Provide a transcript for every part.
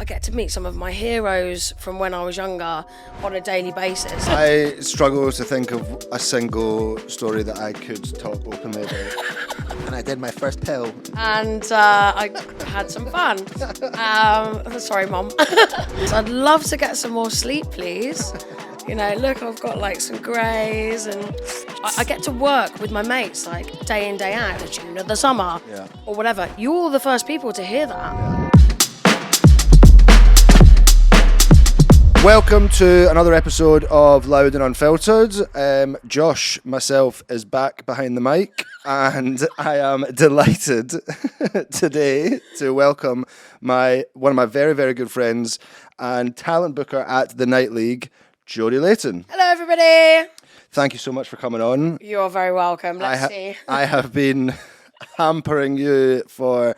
I get to meet some of my heroes from when I was younger on a daily basis. I struggle to think of a single story that I could talk openly about. And I did my first pill. And I had some fun. Sorry, Mum. So I'd love to get some more sleep, please. You know, look, I've got like some greys, and I get to work with my mates like day in, day out, the tune of the summer, or whatever. You're the first people to hear that. Yeah. Welcome to another episode of Loud Unfiltered. Josh, myself, is back behind the mic, and I am delighted today to welcome one of my very, very good friends and talent booker at the Night League, Jodie Layton. Hello, everybody. Thank you so much for coming on. You're very welcome. Let's see. I have been hampering you for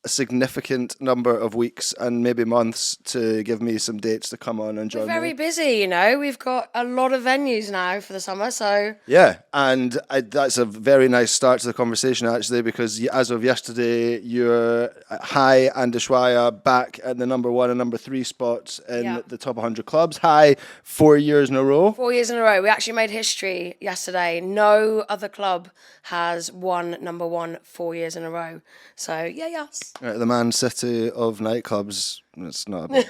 a significant number of weeks and maybe months to give me some dates to come on and join me. We're very busy, you know. We've got a lot of venues now for the summer, so... Yeah, and that's a very nice start to the conversation, actually, because as of yesterday, you're Hï and Ushuaïa back at the number 1 and number 3 spots in the top 100 clubs. Hï, 4 years in a row. 4 years in a row. We actually made history yesterday. No other club has won number 1 4 years in a row. So, yes. Right, the Man City of nightclubs. It's not a good...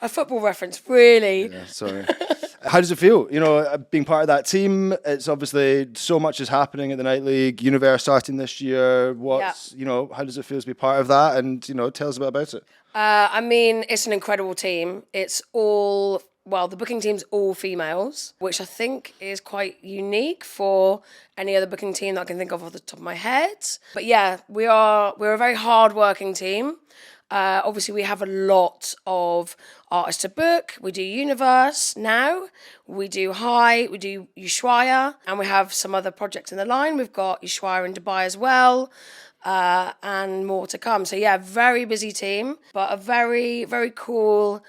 A football reference, really. Yeah, sorry. How does it feel? You know, being part of that team, it's obviously so much is happening at the Night League. UNVRS starting this year. You know, how does it feel to be part of that? And, you know, tell us a bit about it. I mean, it's an incredible team. It's all... Well, the booking team's all females, which I think is quite unique for any other booking team that I can think of off the top of my head. But yeah, we're a very hard-working team. Obviously, we have a lot of artists to book. We do UNVRS now, we do Hï, we do Ushuaïa, and we have some other projects in the line. We've got Ushuaïa in Dubai as well. And more to come. So yeah, very busy team, but a very, very cool...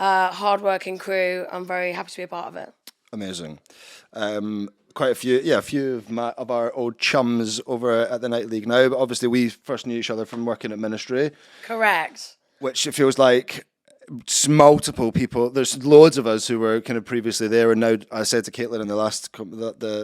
hard-working crew. I'm very happy to be a part of it. Amazing. Quite a few of our old chums over at the Night League now, but obviously we first knew each other from working at Ministry. Correct. Which it feels like multiple people. There's loads of us who were kind of previously there, and now I said to Caitlin in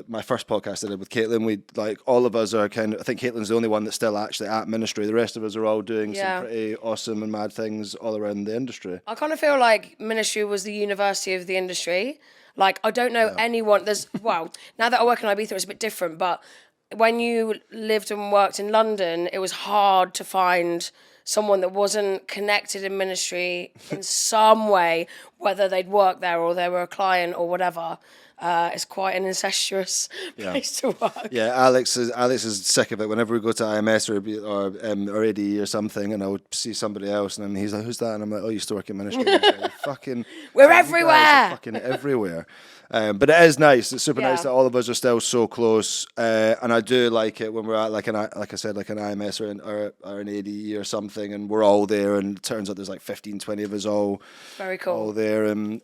my first podcast I did with Caitlin, we like all of us are kind of. I think Caitlin's the only one that's still actually at Ministry. The rest of us are all doing some pretty awesome and mad things all around the industry. I kind of feel like Ministry was the university of the industry. Like I don't know anyone. Now that I work in Ibiza, it's a bit different. But when you lived and worked in London, it was hard to find someone that wasn't connected in Ministry in some way, whether they'd worked there or they were a client or whatever. It's quite an incestuous place to work. Yeah, Alex is sick of it. Whenever we go to IMS or ADE or something, and I would see somebody else, and then he's like, "Who's that?" And I'm like, "Oh, you used to work in Ministry." We're everywhere. Fucking everywhere. But it is nice. It's super nice that all of us are still so close, and I do like it when we're at like an IMS or an ADE or something, and we're all there, and it turns out there's like 15, 20 of us all. Very cool. All there, and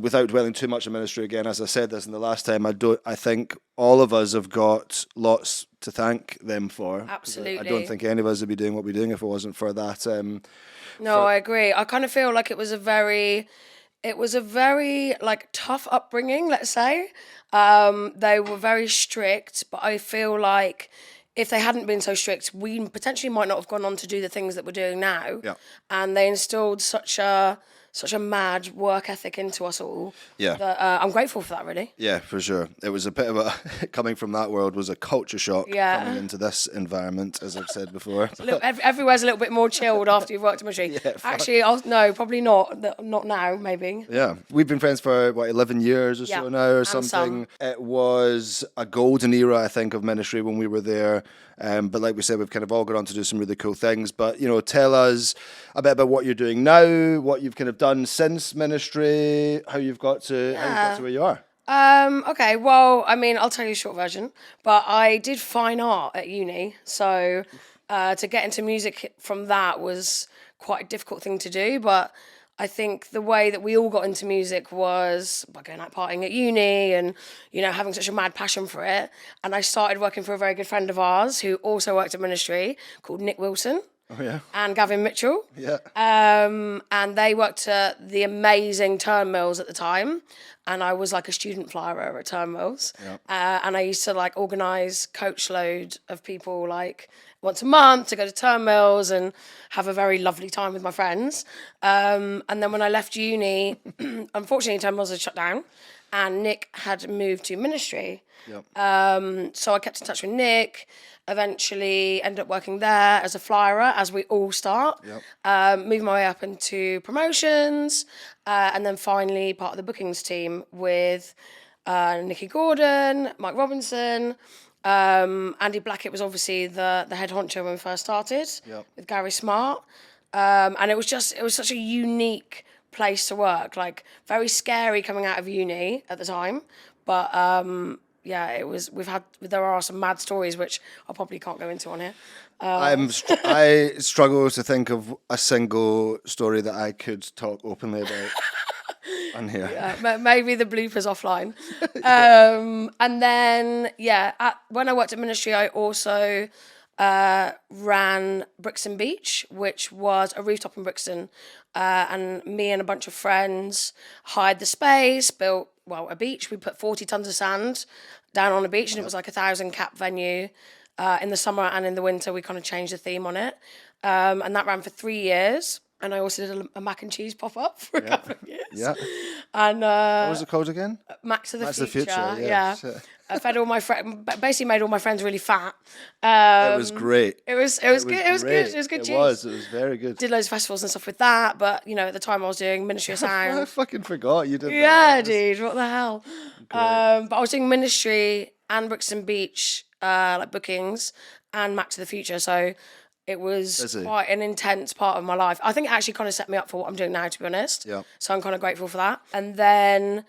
without dwelling too much on Ministry again, as I said this in the last time, I think all of us have got lots to thank them for. Absolutely. I don't think any of us would be doing what we're doing if it wasn't for that. I agree. I kind of feel like it was a very like tough upbringing, let's say. They were very strict, but I feel like if they hadn't been so strict, we potentially might not have gone on to do the things that we're doing now. Yeah. And they instilled such a mad work ethic into us all. Yeah. That, I'm grateful for that, really. Yeah, for sure. It was a bit of coming from that world was a culture shock coming into this environment, as I've said before. Everywhere's a little bit more chilled after you've worked in Ministry. Actually, probably not. Not now, maybe. Yeah. We've been friends for, 11 years or so now or something. It was a golden era, I think, of Ministry when we were there. But like we said, we've kind of all gone on to do some really cool things. But, tell us a bit about what you're doing now, what you've kind of done since Ministry, how you've got to where you are. Okay, well, I mean, I'll tell you a short version. But I did fine art at uni. So to get into music from that was quite a difficult thing to do. But I think the way that we all got into music was by going out partying at uni and, having such a mad passion for it. And I started working for a very good friend of ours who also worked at Ministry called Nick Wilson. Oh, yeah. and Gavin Mitchell. Yeah. And they worked at the amazing Turnmills at the time. And I was like a student flyer at Turnmills. Yeah. And I used to like organise coach load of people like once a month to go to Turnmills and have a very lovely time with my friends. And then when I left uni, unfortunately Turnmills had shut down and Nick had moved to ministry. Yep. So I kept in touch with Nick, eventually ended up working there as a flyer, as we all start. Yep. Moved my way up into promotions, and then finally part of the bookings team with Nikki Gordon, Mike Robinson, Andy Blackett was obviously the head honcho when we first started. Yep. With Gary Smart. And it was such a unique place to work, like very scary coming out of uni at the time, but yeah, it was. There are some mad stories which I probably can't go into on here. I struggle to think of a single story that I could talk openly about on here. Yeah, maybe the bloopers offline. And then when I worked at ministry, I also ran Brixton Beach, which was a rooftop in Brixton, and me and a bunch of friends hired the space, built a beach. We put 40 tons of sand down on a beach, and it was like 1,000 cap venue. In the summer and in the winter, we kind of changed the theme on it, and that ran for 3 years. And I also did a mac and cheese pop up for a couple of years. Yeah. And what was it called again? Max of the Future. Yeah. I fed all my friends, basically made all my friends really fat. It was great. It was good. It was good. It was good cheese. It was very good. Did loads of festivals and stuff with that, but at the time I was doing Ministry of Sound. I fucking forgot you did that. Yeah, dude, what the hell? But I was doing Ministry and Brixton Beach, like bookings, and Max of the Future, so it was quite an intense part of my life. I think it actually kind of set me up for what I'm doing now, to be honest. Yeah. So I'm kind of grateful for that. And then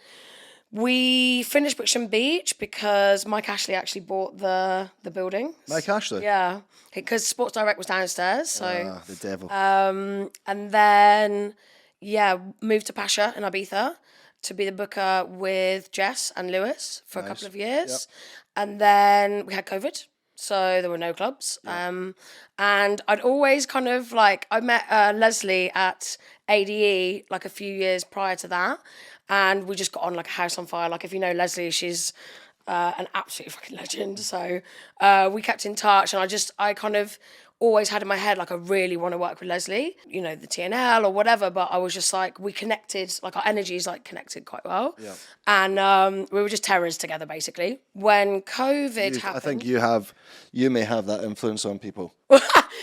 we finished Brixton Beach because Mike Ashley actually bought the building. Mike Ashley? Yeah. Because Sports Direct was downstairs. So the devil. and then, moved to Pacha in Ibiza to be the booker with Jess and Lewis for a couple of years. Yep. And then we had COVID. So there were no clubs. And I'd always kind of I met Leslie at ADE like a few years prior to that. And we just got on like a house on fire. Like if you know Leslie, she's an absolute fucking legend. So we kept in touch, and I kind of always had in my head, like, I really want to work with Leslie, the TNL or whatever, but I was just like, we connected, like our energies like connected quite well. Yeah. And we were just terrors together, basically. When COVID happened. I think you may have that influence on people.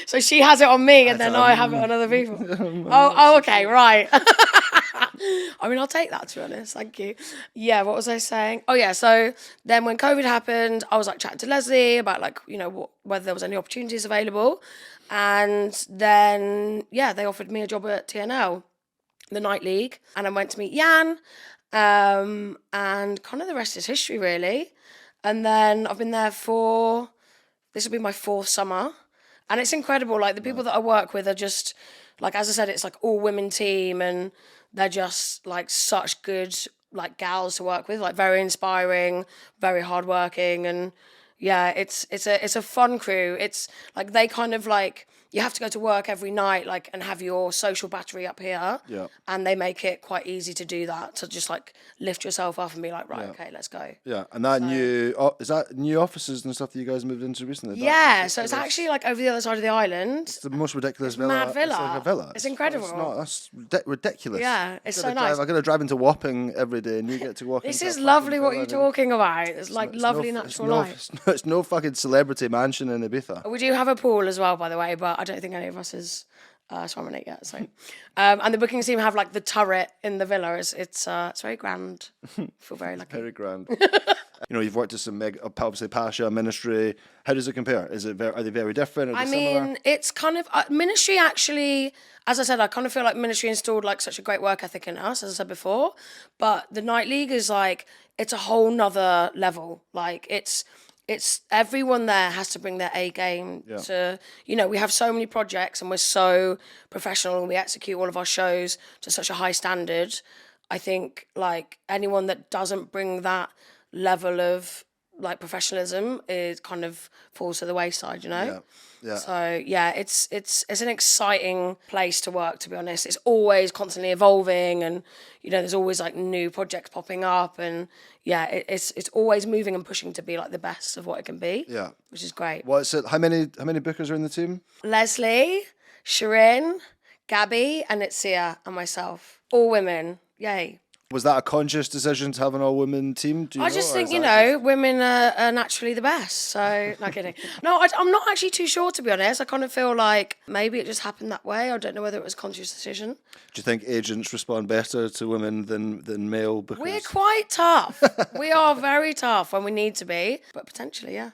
So she has it on me and then I have it on other people. Oh, okay, right. I mean, I'll take that, to be honest. Thank you. Yeah, what was I saying? Oh, yeah. So then when COVID happened, I was like chatting to Leslie about whether there was any opportunities available. And then, they offered me a job at TNL, the Night League. And I went to meet Jan. And kind of the rest is history, really. And then I've been there this will be my 4th summer. And it's incredible. Like, the people that I work with are just, like, as I said, it's like all women team, and they're just like such good like gals to work with, like very inspiring, very hardworking, and it's a fun crew. It's like they kind of like, you have to go to work every night, like, and have your social battery up here. Yeah. And they make it quite easy to do that, to just like lift yourself up and be like, right, okay, let's go. Yeah. And that is that new offices and stuff that you guys moved into recently? Yeah. So it's actually like over the other side of the island. It's the most ridiculous villa. Mad villa. It's like a villa. It's incredible. That's ridiculous. Yeah, it's so nice. I got to drive into Wapping every day, and you get to walk. This is lovely. What you're talking about? It's like lovely natural life. It's no fucking celebrity mansion in Ibiza. We do have a pool as well, by the way, but I don't think any of us is swam in it yet. So, and the booking team have like the turret in the villa. It's very grand. I feel very lucky. Very grand. You've worked at some obviously Pacha, Ministry. How does it compare? Are they very different? Are they similar? It's kind of Ministry actually. As I said, I kind of feel like Ministry installed like such a great work ethic in us, as I said before. But the Night League is like, it's a whole nother level. Like it's everyone there has to bring their A game to, we have so many projects and we're so professional and we execute all of our shows to such a high standard. I think like anyone that doesn't bring that level of like professionalism is kind of falls to the wayside, you know? Yeah. Yeah. So yeah, it's an exciting place to work, to be honest. It's always constantly evolving, and you know, there's always like new projects popping up, and yeah, it's always moving and pushing to be like the best of what it can be. Yeah. Which is great. What's it? How many bookers are in the team? Leslie, Shirin, Gabby, and Itzia, and myself. All women. Yay. Was that a conscious decision to have an all-women team? Do you I know, just or think, is you that know, women are naturally the best. So, not kidding. No, I'm not actually too sure, to be honest. I kind of feel like maybe it just happened that way. I don't know whether it was a conscious decision. Do you think agents respond better to women than male bookers? We're quite tough. We are very tough when we need to be, but potentially, yeah.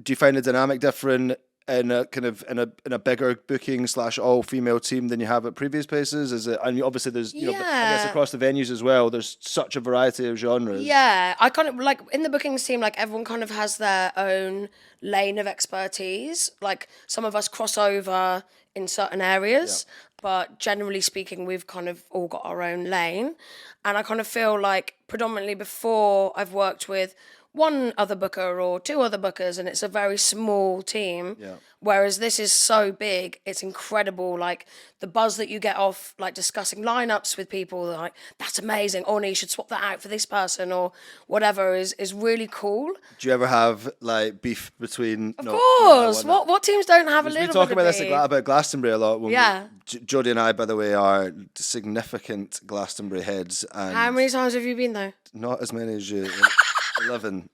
Do you find the dynamic different in a kind of in a bigger booking / all female team than you have at previous places? Is it? And obviously there's you know, I guess across the venues as well. There's such a variety of genres. Yeah, I kind of like in the bookings team, like everyone kind of has their own lane of expertise. Like some of us cross over in certain areas, but generally speaking, we've kind of all got our own lane. And I kind of feel like predominantly before I've worked with one other booker or two other bookers, and it's a very small team. Yeah. Whereas this is so big, it's incredible. Like the buzz that you get off like discussing lineups with people, like that's amazing. Oh no, you should swap that out for this person or whatever is really cool. Do you ever have like beef between? Of course. What teams don't have a little bit of We talk about this about Glastonbury a lot. Yeah. Jodie and I, by the way, are significant Glastonbury heads. And How many times have you been though? not as many as you. 11.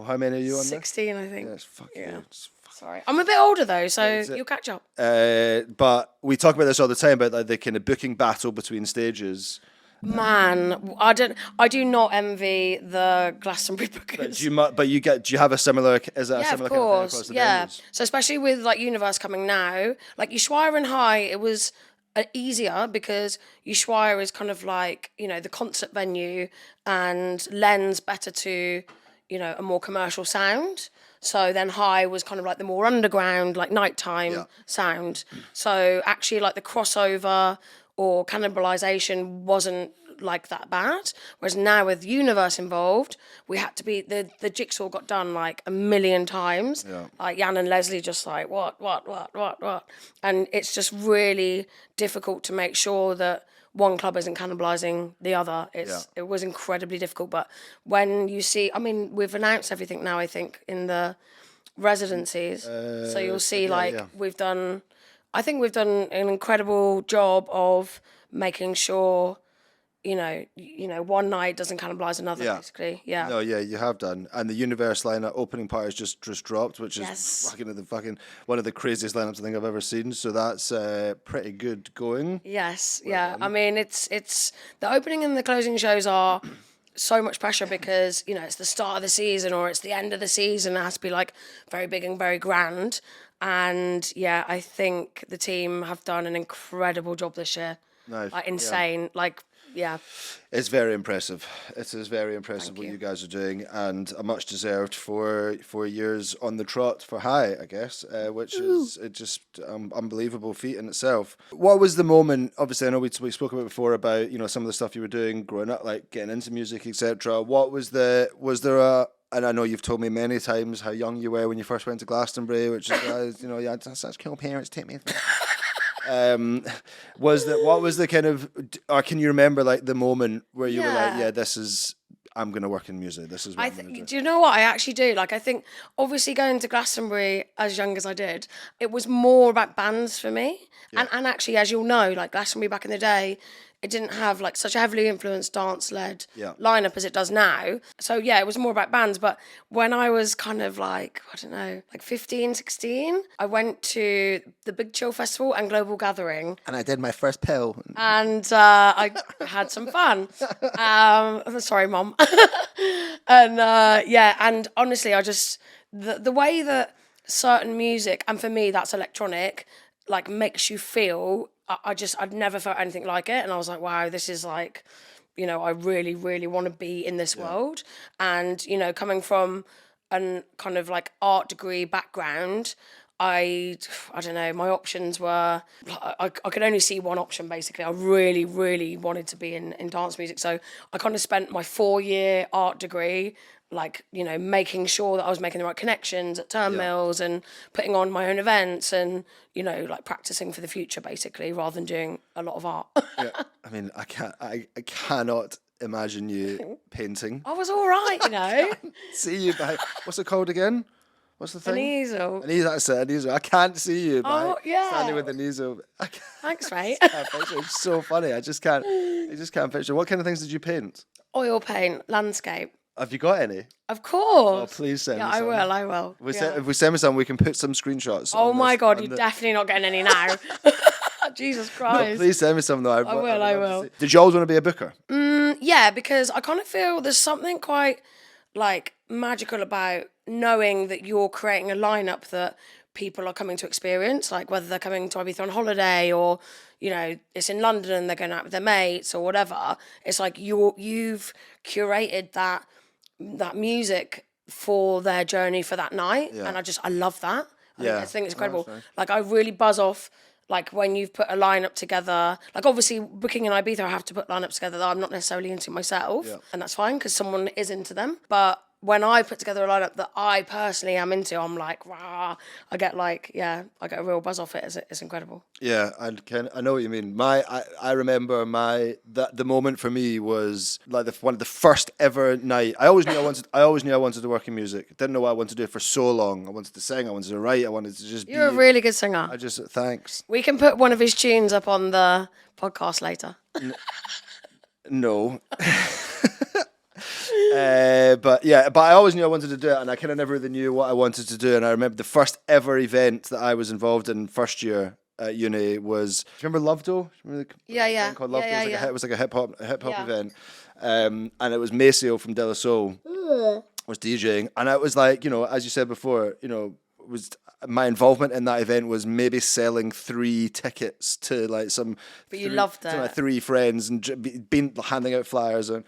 How many are you on 16, I think. there? Yes, fuck Yeah. you. Sorry. I'm a bit older though, so you'll catch up. But we talk about this all the time about like the kind of booking battle between stages. Man, I do not envy the Glastonbury bookers. Do you have a similar? Is that a Yeah, similar of kind of thing course. across the Yeah. venues? So especially with like UNVRS coming now, like Ushuaïa and Hï, it was easier because Ushuaïa is kind of like, you know, the concert venue and lends better to, you know, a more commercial sound. So then Hï was kind of like the more underground, like nighttime sound. So actually like the crossover or cannibalisation wasn't like that bad. Whereas now with UNVRS involved, we had to be the jigsaw got done like a million times. Yeah. Like Jan and Leslie just like what, and it's just really difficult to make sure that one club isn't cannibalising the other. It was incredibly difficult. But when you see, I mean, we've announced everything now. I think in the residencies, so you'll see we've done. I think we've done an incredible job of making sure, you know, one night doesn't cannibalise another, basically. Yeah. No, yeah, you have done. And the UNVRS lineup opening part is just dropped, which is fucking one of the craziest lineups I think I've ever seen. So that's pretty good going. Yes, yeah. I mean, it's the opening and the closing shows are so much pressure because, you know, it's the start of the season or it's the end of the season. It has to be like very big and very grand. And yeah, I think the team have done an incredible job this year. Nice. Like insane. Like, yeah. It's very impressive. It is very impressive what you guys are doing, and a much deserved for years on the trot for Hï, I guess, which is just unbelievable feat in itself. What was the moment? Obviously, I know we spoke about before about, you know, some of the stuff you were doing growing up, like getting into music, etc. What was there a? And I know you've told me many times how young you were when you first went to Glastonbury, which is, you know, you had such cool parents, take me. What was the kind of, or can you remember like the moment where you were like, I'm going to work in music, this is what I'm going to do? Do you know what I actually do? Like, I think obviously going to Glastonbury as young as I did, it was more about bands for me. Yeah. And actually, as you'll know, like Glastonbury back in the day, it didn't have like such a heavily influenced dance-led lineup as it does now. So yeah, it was more about bands. But when I was kind of like, I don't know, like 15, 16, I went to the Big Chill Festival and Global Gathering. And I did my first pill. And I had some fun. Sorry, Mum. And and honestly, I just, the way that certain music, and for me that's electronic, like makes you feel, I'd never felt anything like it. And I was like, wow, this is like, you know, I really, really want to be in this world. And, you know, coming from an kind of like art degree background, I don't know, my options were, I could only see one option basically. I really, really wanted to be in dance music. So I kind of spent my 4-year art degree like, you know, making sure that I was making the right connections at Turnmills and putting on my own events and, you know, like practicing for the future basically, rather than doing a lot of art. Yeah. I mean, I cannot imagine you painting. I was all right, you know. See you behind, what's it called again? What's the thing? An easel. An easel, that's it, an easel. I can't see you standing with yeah. an easel. Thanks, mate. It's so funny. I just can't picture. What kind of things did you paint? Oil paint, landscape. Have you got any? Of course. Oh, please send me Yeah, some. I will. If we send me some, we can put some screenshots. Oh on my this, God, on you're the... definitely not getting any now. Jesus Christ. No, please send me some though. I will. Did you always want to be a booker? Yeah, because I kind of feel there's something quite like magical about knowing that you're creating a lineup that people are coming to experience, like whether they're coming to Ibiza on holiday or, you know, it's in London and they're going out with their mates or whatever. It's like you've curated that music for their journey for that night, and I love that. I think it's incredible. Like I really buzz off. Like when you've put a lineup together, like obviously booking in Ibiza, I have to put lineups together that I'm not necessarily into myself, and that's fine because someone is into them. But when I put together a lineup that I personally am into, I'm like, rah, I get a real buzz off it. It's incredible. Yeah, I know what you mean. I remember the moment for me was like one of the first ever night. I always knew I wanted to work in music. Didn't know what I wanted to do for so long. I wanted to sing. I wanted to write. I wanted to just. You're a really good singer. Thanks. We can put one of his tunes up on the podcast later. No. But I always knew I wanted to do it, and I kind of never really knew what I wanted to do. And I remember the first ever event that I was involved in first year at uni was. Do you remember Lovedo? Yeah. Called Lovedo. It was like a hip hop event, and it was Maceo from De La Soul was DJing, and it was like, you know, as you said before, you know, was my involvement in that event was maybe selling 3 tickets to like some. But you loved it. To my 3 friends and been handing out flyers and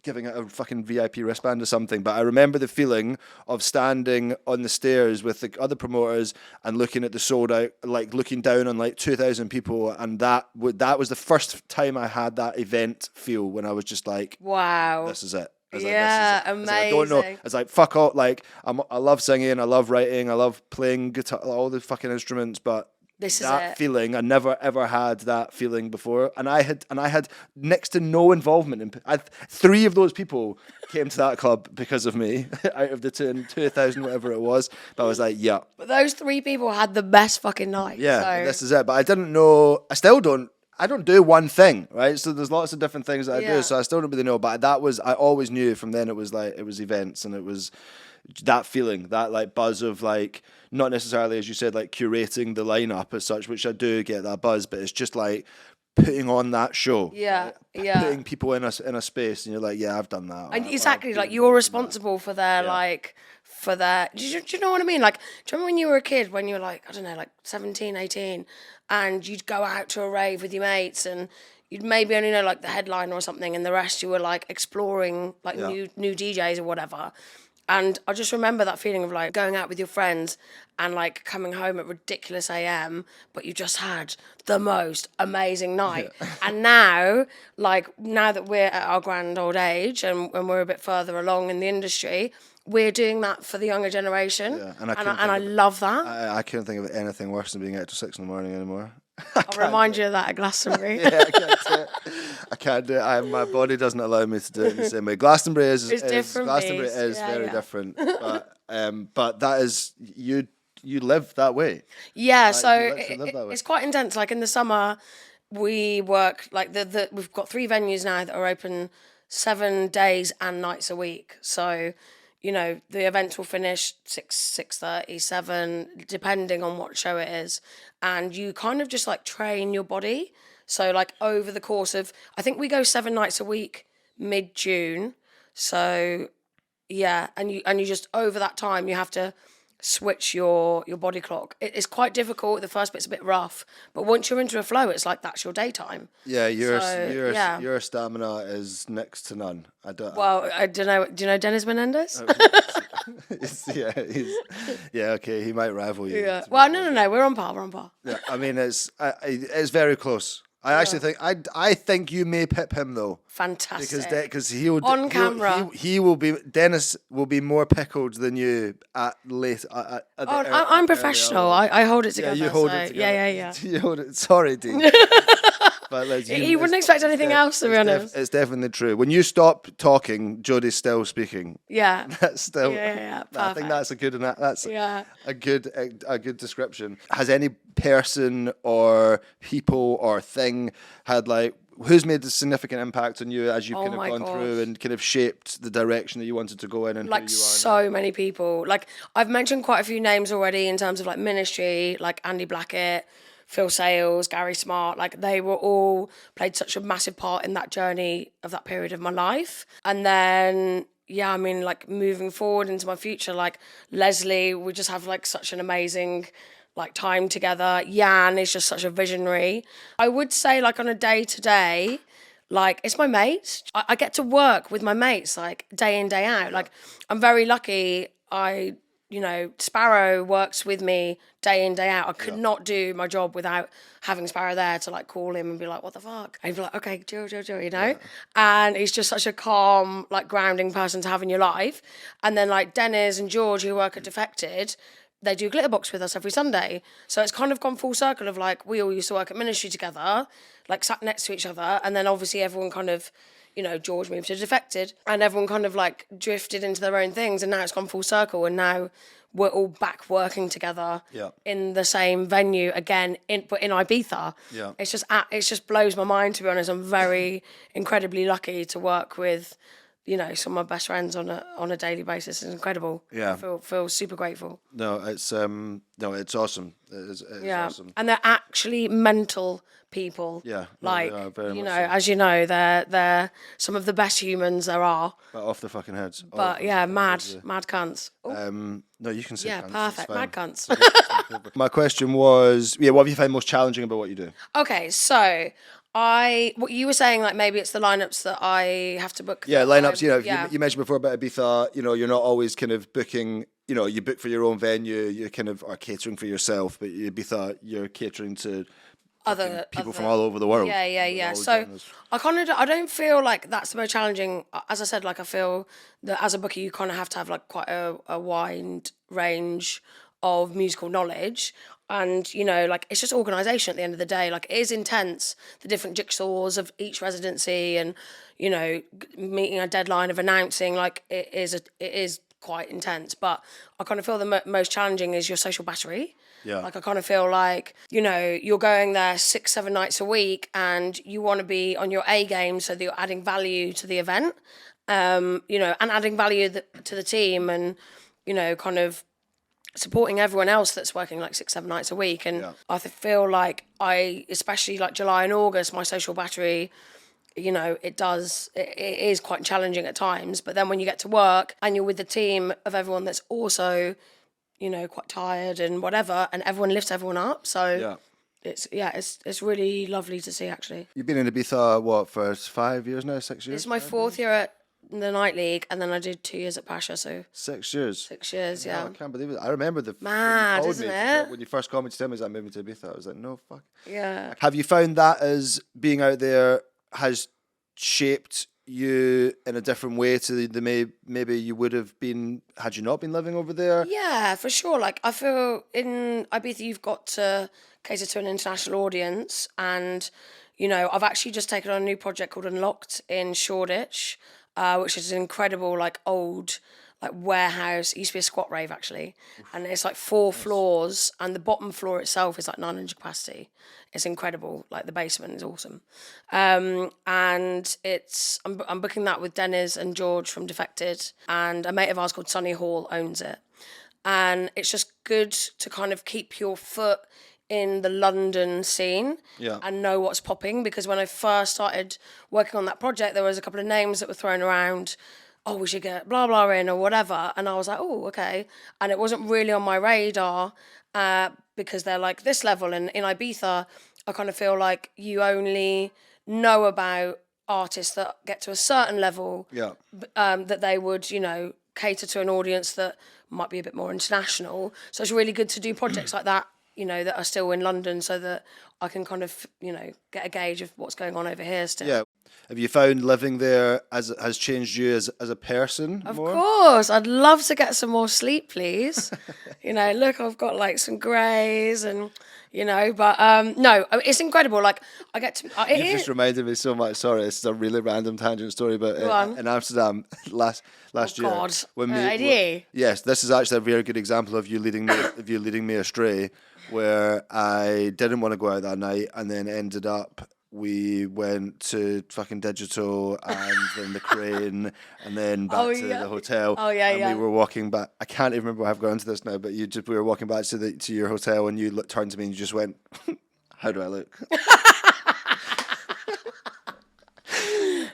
giving it a fucking VIP wristband or something. But I remember the feeling of standing on the stairs with the other promoters and looking at the sold out, like looking down on like 2,000 people, and that was the first time I had that event feel, when I was just like, wow, this is it. Amazing. I don't know. It's like, fuck all. Like I love singing, I love writing, I love playing guitar, all the fucking instruments, but that feeling, I never ever had that feeling before, and I had next to no involvement in. 3 of those people came to that club because of me, out of the 2,000 whatever it was. But I was like, yeah. But those 3 people had the best fucking night. Yeah, so. This is it. But I didn't know. I still don't. I don't do one thing, right? So there's lots of different things that I do. So I still don't really know. But I always knew from then it was events, and it was that feeling, that like buzz of like, not necessarily, as you said, like curating the lineup as such, which I do get that buzz, but it's just like putting on that show. Yeah. Putting people in a space, and you're like, yeah, I've done that. And exactly, like you're responsible for their do you know what I mean? Like, do you remember when you were a kid, when you were like, I don't know, like 17, 18, and you'd go out to a rave with your mates, and you'd maybe only know like the headliner or something, and the rest you were like exploring like new DJs or whatever. And I just remember that feeling of like going out with your friends and like coming home at ridiculous AM, but you just had the most amazing night. Yeah. And now that we're at our grand old age and we're a bit further along in the industry, we're doing that for the younger generation. Yeah, and I love that. I couldn't think of anything worse than being out till 6 a.m. anymore. I'll remind you of that at Glastonbury. Yeah, I can't do it. My body doesn't allow me to do it in the same way. Glastonbury is different. Glastonbury is very different. But that is you live that way. Yeah, so it's quite intense. Like in the summer, we work like we've got 3 venues now that are open 7 days and nights a week. So, you know, the events will finish 6:30, 7, depending on what show it is. And you kind of just like train your body. So like over the course of, I think we go 7 nights a week mid-June. So yeah, and you just over that time you have to switch your body clock. It's quite difficult. The first bit's a bit rough, but once you're into a flow, it's like that's your daytime. Yeah, your stamina is next to none. I don't know. Do you know Dennis Menendez? Okay, he might rival you. Yeah. Well, no, we're on par. Yeah, I mean it's very close. I actually think I think you may pip him though. Fantastic. Because he will on camera. He will be Dennis will be more pickled than you at late. I'm professional. I hold it together. Yeah, you hold it together. Yeah. You hold it. Sorry, Dean. But He wouldn't expect anything else, to be honest. It's definitely true. When you stop talking, Jodie's still speaking. Yeah. That's still. Yeah. I think that's a good. That's Yeah. a good description. Has any person or people or thing had who's made a significant impact on you as you've kind of gone through and kind of shaped the direction that you wanted to go in and who you are so now? many people. I've mentioned quite a few names already in terms of ministry, like Andy Blackett, Phil Sales, Gary Smart, they were all played such a massive part in that journey of that period of my life. And then, moving forward into my future, Leslie, we just have such an amazing time together. Jan is just such a visionary. I would say on a day to day, it's my mates. I get to work with my mates day in, day out. I'm very lucky. Sparrow works with me day in, day out. I could not do my job without having Sparrow there to call him and be like, what the fuck? And he'd be like, okay, chill, you know? Yeah. And he's just such a calm, grounding person to have in your life. And then Dennis and George, who work at Defected, they do Glitterbox with us every Sunday. So it's kind of gone full circle of we all used to work at ministry together, sat next to each other. And then obviously everyone kind of, George moved to Defected and everyone kind of drifted into their own things. And now it's gone full circle. And now we're all back working together in the same venue again, but in Ibiza. Yeah. It just blows my mind, to be honest. I'm very incredibly lucky to work with some of my best friends on a daily basis. Is incredible. Yeah, I feel super grateful. No, it's awesome. It's awesome. And they're actually mental people. Yeah, they are very much so. As you know, they're some of the best humans there are. But off their fucking heads. But mad cunts. No, you can say. Yeah, cunts, perfect, mad cunts. My question was, what have you found most challenging about what you do? Okay, so. What you were saying, maybe it's the lineups that I have to book. Yeah, lineups. You mentioned before about Ibiza. You're not always kind of booking. You book for your own venue. You kind of are catering for yourself, but Ibiza, you're catering to other people from all over the world. Yeah. So I don't feel like that's the most challenging. As I said, I feel that as a booker, you kind of have to have quite a wide range of musical knowledge. And, it's just organisation at the end of the day. It is intense, the different jigsaws of each residency and, meeting a deadline of announcing, it is quite intense. But I kind of feel the most challenging is your social battery. Yeah. I kind of feel you're going there 6-7 nights a week and you want to be on your A game so that you're adding value to the event, and adding value to the team and, kind of supporting everyone else that's working 6-7 nights a week. And I feel especially July and August, my social battery, it is quite challenging at times. But then when you get to work and you're with the team of everyone that's also, quite tired and whatever, and everyone lifts everyone up. So it's really lovely to see, actually. You've been in Ibiza, for 5 years now, 6 years? It's my 4th year at the Night League, and then I did 2 years at Pacha, so 6 years. 6 years, yeah. I can't believe it. I remember mad, isn't it? When you first called me to tell me that I'm moving to Ibiza, I was like, no, fuck. Yeah. Have you found that as being out there has shaped you in a different way to the maybe you would have been had you not been living over there? Yeah, for sure. I feel in Ibiza you've got to cater to an international audience, and I've actually just taken on a new project called Unlocked in Shoreditch. Which is an incredible, old, warehouse. It used to be a squat rave, actually. And it's 4 floors, and the bottom floor itself is 900 capacity. It's incredible. The basement is awesome. And I'm booking that with Dennis and George from Defected, and a mate of ours called Sonny Hall owns it. And it's just good to kind of keep your foot in the London scene and know what's popping, because when I first started working on that project, there was a couple of names that were thrown around. Oh, we should get blah blah in or whatever, and I was like, oh, okay. And it wasn't really on my radar because they're this level. And in Ibiza, I kind of feel you only know about artists that get to a certain level that they would cater to an audience that might be a bit more international. So it's really good to do projects like that that are still in London, so that I can kind of, get a gauge of what's going on over here still. Yeah. Have you found living there has changed you as a person more? Of course. I'd love to get some more sleep, please. Look, I've got like some greys and, but no, it's incredible. Like I get to... You just reminded me so much. Sorry, it's a really random tangent story, but in Amsterdam last year, God. yes, this is actually a very good example of you leading me astray, where I didn't want to go out that night and then ended up. We went to fucking Digital and then the Crane and then back to the hotel. Oh yeah, and we were walking back. I can't even remember how I've got into this now, but we were walking back to your hotel and you turned to me and you just went, "How do I look?"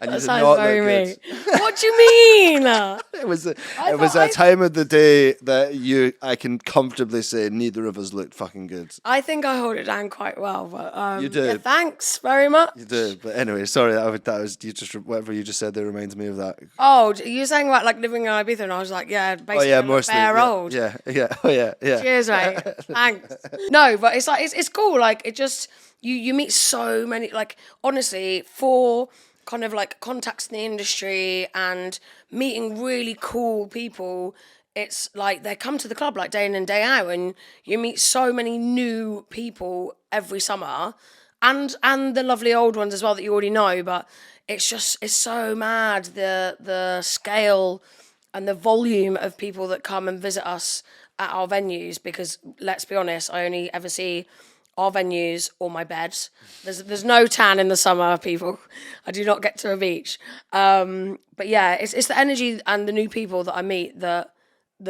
And that sounds very me. What do you mean? It was a time of the day that I can comfortably say neither of us looked fucking good. I think I hold it down quite well, but you do. Yeah, thanks very much. You do, but anyway, sorry. That was you just whatever you just said. There reminds me of that. Oh, you're saying about like living in Ibiza, and I was like, yeah, basically, mostly. Old. Yeah. Oh yeah. Cheers, mate. Thanks. No, but it's like it's cool. Like it just you meet so many. Like honestly, for kind of like contacts in the industry and meeting really cool people, it's like they come to the club like day in and day out, and you meet so many new people every summer, and the lovely old ones as well that you already know. But it's so mad the scale and the volume of people that come and visit us at our venues, because let's be honest, I only ever see our venues or my beds. There's no tan in the summer, people. I do not get to a beach. But yeah, it's the energy and the new people that I meet that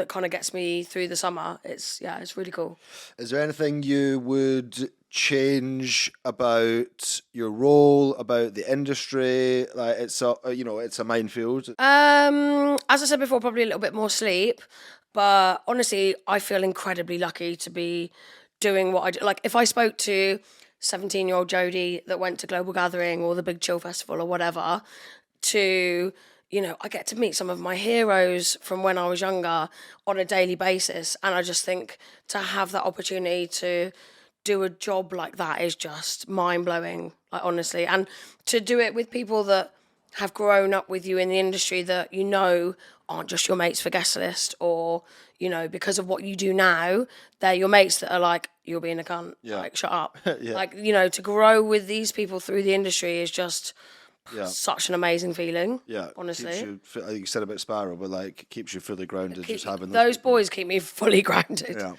kind of gets me through the summer. It's really cool. Is there anything you would change about your role, about the industry? Like it's a minefield. As I said before, probably a little bit more sleep. But honestly, I feel incredibly lucky to be doing what I do. Like if I spoke to 17-year-old Jodie that went to Global Gathering or the Big Chill Festival or whatever, I get to meet some of my heroes from when I was younger on a daily basis. And I just think to have that opportunity to do a job like that is just mind-blowing, like honestly. And to do it with people that have grown up with you in the industry that aren't just your mates for guest list, or because of what you do now, they're your mates that are like, you're being a cunt, like shut up. Yeah. Like to grow with these people through the industry is just such an amazing feeling. Yeah, honestly. Like you said about Sparrow, but like keeps you fully grounded. Just having those boys keep me fully grounded. Yeah.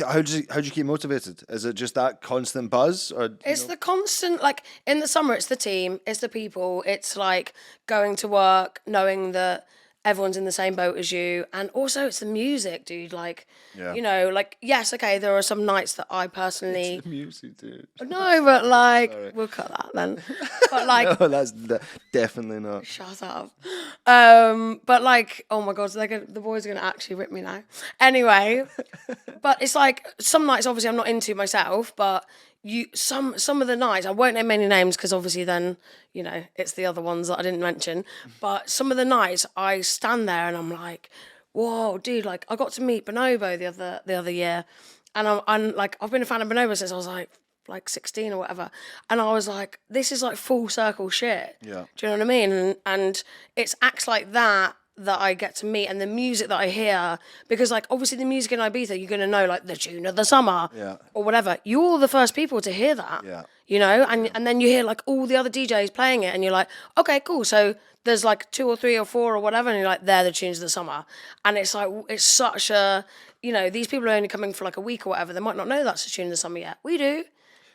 How do you keep motivated? Is it just that constant buzz, or it's the constant, like in the summer, it's the team, it's the people, it's like going to work knowing that everyone's in the same boat as you, and also it's the music, dude. Like, yes, okay, there are some nights that I personally. It's the music, dude. No, but like, we'll cut that then. But like, no, that's definitely not. Shut up. But like, oh my god, the boys are gonna actually rip me now. Anyway, but it's like some nights, obviously, I'm not into myself, but. Some of the nights, I won't name any names because obviously then, it's the other ones that I didn't mention. But some of the nights I stand there and I'm like, whoa, dude, like I got to meet Bonobo the other year. And I'm like, I've been a fan of Bonobo since I was like 16 or whatever. And I was like, this is like full circle shit. Yeah. Do you know what I mean? And it's acts like that I get to meet, and the music that I hear, because like obviously the music in Ibiza, you're gonna know like the tune of the summer, or whatever. You're the first people to hear that, and then you hear like all the other DJs playing it, and you're like, okay, cool. So there's like 2 or 3 or 4 or whatever, and you're like, they're the tunes of the summer, and it's like it's such a these people are only coming for like a week or whatever. They might not know that's the tune of the summer yet. We do.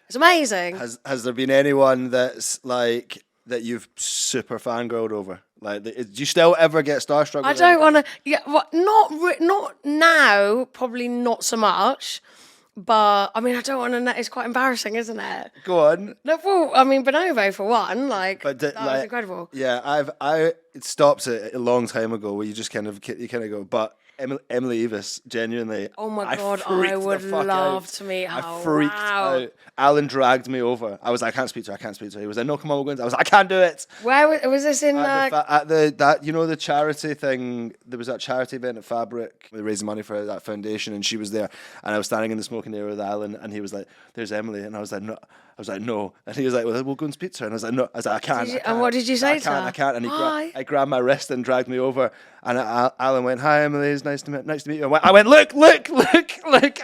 It's amazing. Has there been anyone that's like that you've super fangirled over? Like, do you still ever get starstruck? I don't want to. Yeah, well, not now. Probably not so much. But I mean, I don't want to. It's quite embarrassing, isn't it? Go on. No, well, I mean, Bonobo for one. Like, that was incredible. Yeah, I stopped it a long time ago where you just kind of go, but Emily Evis, genuinely. Oh my God, I would love to meet her. I freaked out. Alan dragged me over. I was like, I can't speak to her. He was like, no, come on, we're going. I was like, I can't do it. Where was this in? At the charity thing. There was that charity event at Fabric. They raising money for that foundation, and she was there. And I was standing in the smoking area with Alan, and he was like, "There's Emily," and I was like, "No." I was like, "No," and he was like, "Well, we'll go and speak to her." And I was like, "No." I was like, "I can't." And what did you say to her? I can't. And I grabbed my wrist and dragged me over. And Alan went, "Hi, Emily. It's nice to meet you." I went, "Look!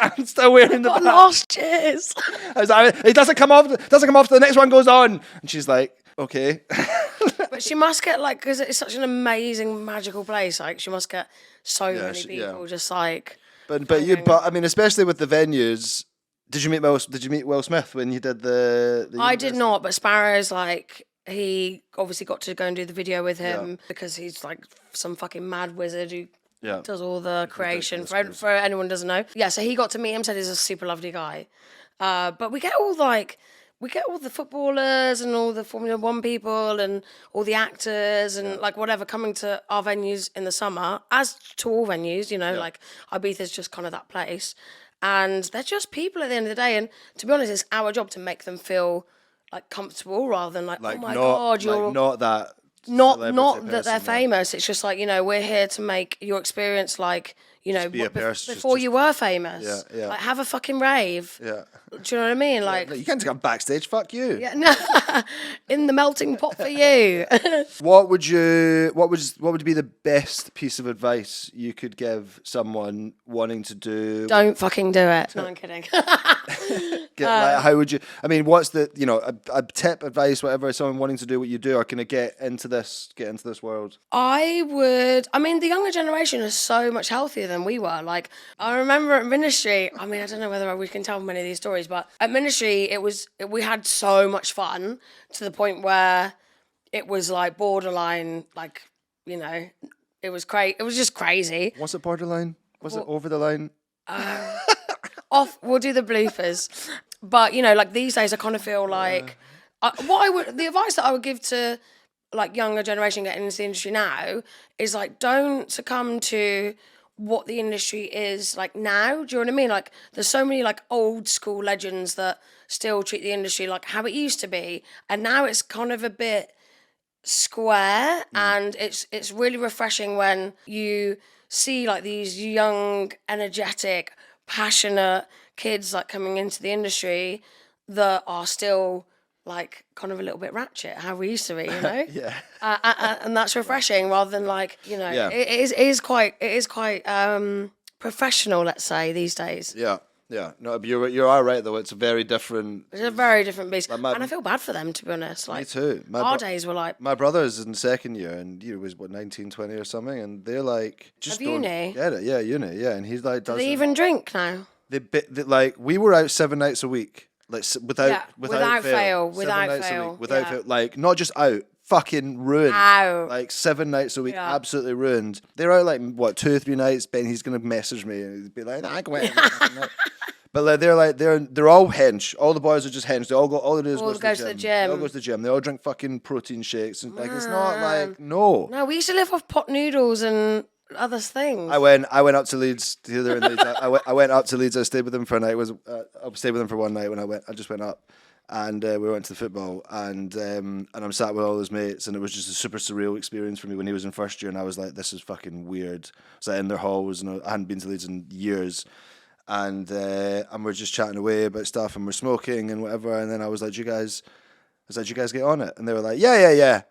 I'm still wearing the band." Lost cheers. I was like, "It doesn't come off. The next one goes on." And she's like, "Okay." But she must get like, because it's such an amazing, magical place. Like she must get so many people just like. But I mean, especially with the venues. Did you meet Will Smith when you did the I did not, but Sparrow's like, he obviously got to go and do the video with him because he's like some fucking mad wizard who does all the creation for anyone who doesn't know. Yeah, so he got to meet him, said he's a super lovely guy. But we get all the footballers and all the Formula 1 people and all the actors and like whatever coming to our venues in the summer, as to all venues, you know, like Ibiza's just kind of that place. And they're just people at the end of the day. And to be honest, it's our job to make them feel like comfortable rather than like oh my God, you're not that. Not that they're famous. It's just like, you know, we're here to make your experience like, you know, before you were famous. Yeah. Like have a fucking rave. Yeah. Do you know what I mean? Like you can't come backstage. Fuck you. Yeah. No. In the melting pot for you. What would be the best piece of advice you could give someone wanting to do? Don't fucking do it. No, I'm kidding. How would you? I mean, what's the a tip, advice, whatever? Someone wanting to do what you do, or can it get into this world? I mean, the younger generation is so much healthier than we were. Like, I remember at Ministry, I mean, I don't know whether we can tell many of these stories, but at Ministry, we had so much fun to the point where it was like borderline, like, you know, it was crazy. It was just crazy. Was it borderline? Was it over the line? We'll do the bloopers. But, you know, like these days I kind of feel like the advice that I would give to like younger generation getting into the industry now is like, don't succumb to what the industry is like now. Do you know what I mean? Like there's so many like old school legends that still treat the industry like how it used to be. And now it's kind of a bit square and it's really refreshing when you see like these young, energetic, passionate kids like coming into the industry that are still like kind of a little bit ratchet how we used to be, you know. And that's refreshing rather than like, you know, it is quite professional, let's say, these days. No, you're all right though. It's a very different beast, and I feel bad for them, to be honest. Like, me too. Our days were like, my brother's in second year and he was 19, 20 or something, and they're like just don't uni? get it. Yeah, uni. Yeah, and he's like, do they even drink now? They like we were out 7 nights a week, like without fail, like not just out. Fucking ruined. Ow. Like 7 nights a week, absolutely ruined. They're out like what 2 or 3 nights. Ben, he's gonna message me and he'd be like, "I go out." But like they're all hench. All the boys are just hench. They all go. All they do is go to the gym. They all go to the gym. They all drink fucking protein shakes and like it's not like no. No, we used to live off pot noodles and other things. I went up to Leeds the other in Leeds. I went up to Leeds. I stayed with them for a night. I stayed with them for one night when I went. I just went up. And we went to the football, and I'm sat with all his mates, and it was just a super surreal experience for me when he was in first year, and I was like, this is fucking weird. So in their halls, and I hadn't been to Leeds in years, and we're just chatting away about stuff, and we're smoking and whatever, and then I was like, do you guys get on it? And they were like, yeah,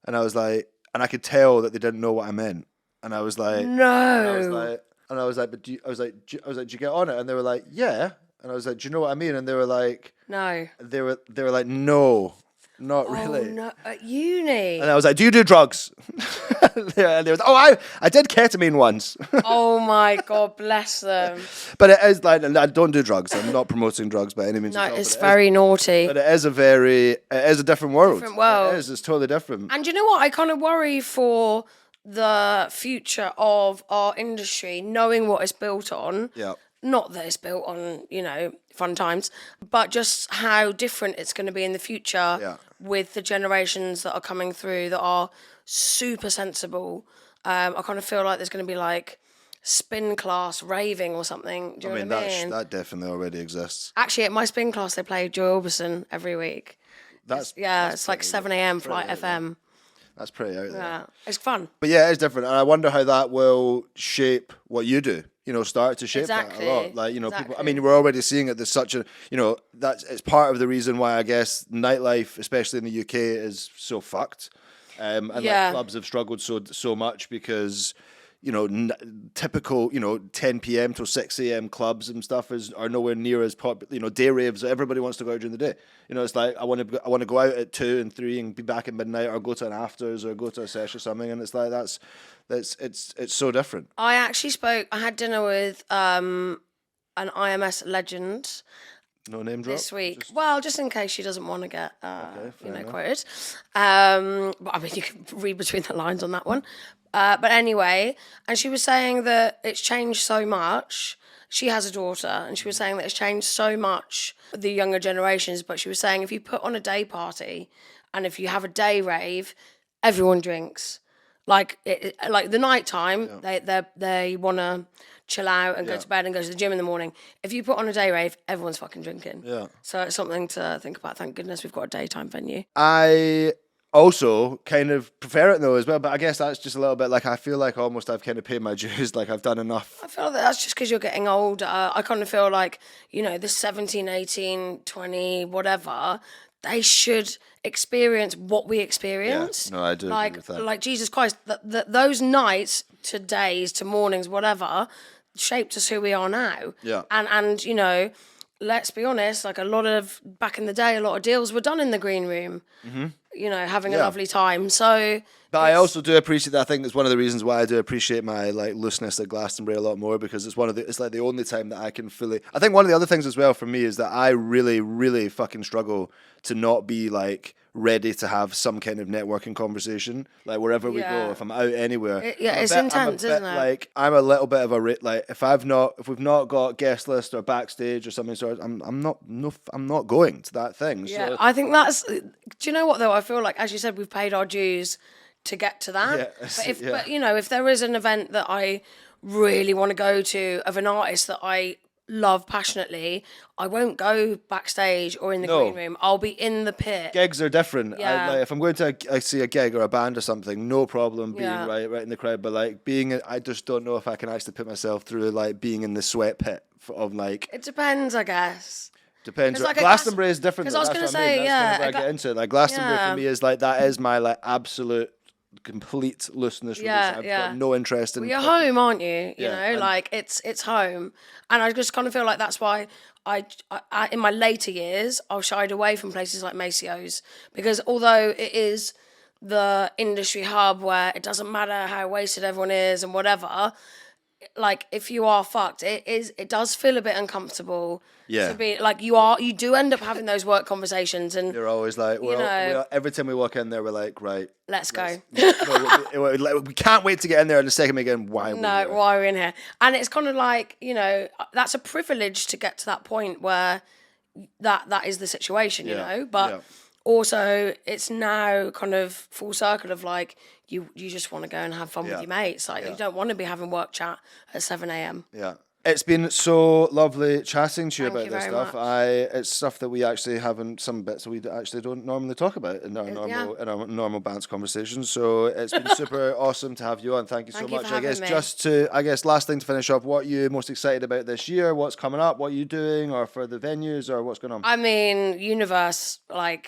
and I was like, and I could tell that they didn't know what I meant, and I was like, no, and I was like, but do you get on it? And they were like, yeah. And I was like, do you know what I mean? And they were like, no. They were like, no, not really. Oh, no, at uni. And I was like, do you do drugs? And they were like, I did ketamine once. Oh my God, bless them. But it is like, I don't do drugs. I'm not promoting drugs by any means. No, it's very naughty. But it is a different world. It's totally different. And you know what? I kind of worry for the future of our industry, knowing what it's built on. Yeah. Not that it's built on, you know, fun times, but just how different it's going to be in the future with the generations that are coming through that are super sensible. I kind of feel like there's going to be like spin class raving or something. Do you know what I mean? That definitely already exists. Actually, at my spin class, they play Joy Orbison every week. It's like 7 a.m. Flight FM. That's pretty out there. Yeah, it's fun. But yeah, it's different. And I wonder how that will shape what you do. Start to shape that a lot. Like, people, I mean, we're already seeing it. There's such a, it's part of the reason why I guess nightlife, especially in the UK, is so fucked. And like clubs have struggled so much because, typical, 10 p.m. till 6 a.m. clubs and stuff are nowhere near as popular. Day raves. Everybody wants to go out during the day. It's like I want to go out at 2 and 3 and be back at midnight, or go to an afters, or go to a sesh or something. And it's like it's so different. I had dinner with an IMS legend. No name drop? This week. Just in case she doesn't want to get, quoted. But I mean, you can read between the lines on that one. But anyway, and she was saying that it's changed so much. She has a daughter, and she was saying that it's changed so much, the younger generations. But she was saying if you put on a day party and if you have a day rave, everyone drinks. Like the nighttime, they want to chill out and go to bed and go to the gym in the morning. If you put on a day rave, everyone's fucking drinking. Yeah. So it's something to think about. Thank goodness we've got a daytime venue. I also kind of prefer it though as well, but I guess that's just a little bit like I feel like almost I've kind of paid my dues, like I've done enough. I feel that's just because you're getting older. I kind of feel like, the 17, 18, 20, whatever, they should experience what we experienced. Yeah, no, I do agree with that. Like Jesus Christ, those nights to days to mornings, whatever, shaped us who we are now. Yeah. And let's be honest, like back in the day, a lot of deals were done in the green room. Mm-hmm. Having a lovely time. So, but I also do appreciate that. I think it's one of the reasons why I do appreciate my looseness at Glastonbury a lot more, because it's like the only time that I can fully. I think one of the other things as well for me is that I really, really fucking struggle to not be like ready to have some kind of networking conversation, like wherever we go. If I'm out anywhere, it's intense, isn't it? Like I'm a little bit of a if we've not got guest list or backstage or something, so I'm not going to that thing. Yeah, so. I think that's. Do you know what though? I feel like, as you said, we've paid our dues to get to that. Yeah. But if there is an event that I really want to go to of an artist that I love passionately, I won't go backstage or in the green room. I'll be in the pit. Gigs are different. Yeah. If I'm going to see a gig or a band or something, no problem being right in the crowd. But I just don't know if I can actually put myself through being in the sweat pit of It depends, I guess. Depends. Glastonbury is different. Because I was going to say, that's kind of where I get into it. Glastonbury for me is that is my absolute complete looseness release. I've got no interest in. Well, you're home, aren't you? You know, it's home, and I just kind of feel like that's why I in my later years I've shied away from places like Macio's, because although it is the industry hub where it doesn't matter how wasted everyone is and whatever, if you are fucked, it does feel a bit uncomfortable. Yeah. To be you do end up having those work conversations, and you're always every time we walk in there, we're like, right, let's go. We can't wait to get in there. And the second again, why are we in here? And it's kind of that's a privilege to get to that point where that is the situation, you know. But also, it's now kind of full circle of you just want to go and have fun with your mates. You don't want to be having work chat at 7 a.m. Yeah. It's been so lovely chatting to you about this stuff. Much. It's stuff that we actually haven't, some bits that we actually don't normally talk about in our normal bands conversations. So it's been super awesome to have you on. Thank you so much. I guess last thing to finish off, what are you most excited about this year? What's coming up? What are you doing, or for the venues, or what's going on? I mean, UNVRS,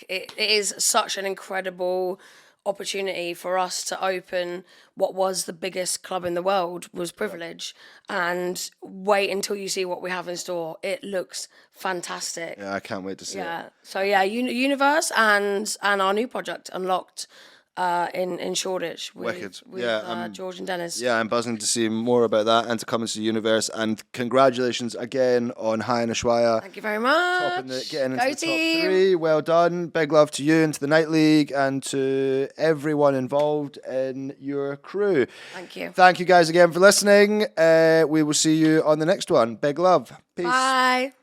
it is such an incredible opportunity for us to open what was the biggest club in the world was privilege, and wait until you see what we have in store. It looks fantastic. Yeah, I can't wait to see it. So UNVRS and our new project Unlocked in Shoreditch with George and Dennis. Yeah, I'm buzzing to see more about that and to come into the UNVRS. And congratulations again on Hï in Ushuaïa. Thank you very much. Getting into the top 3. Well done. Big love to you and to the Night League and to everyone involved in your crew. Thank you. Thank you guys again for listening. We will see you on the next one. Big love. Peace. Bye.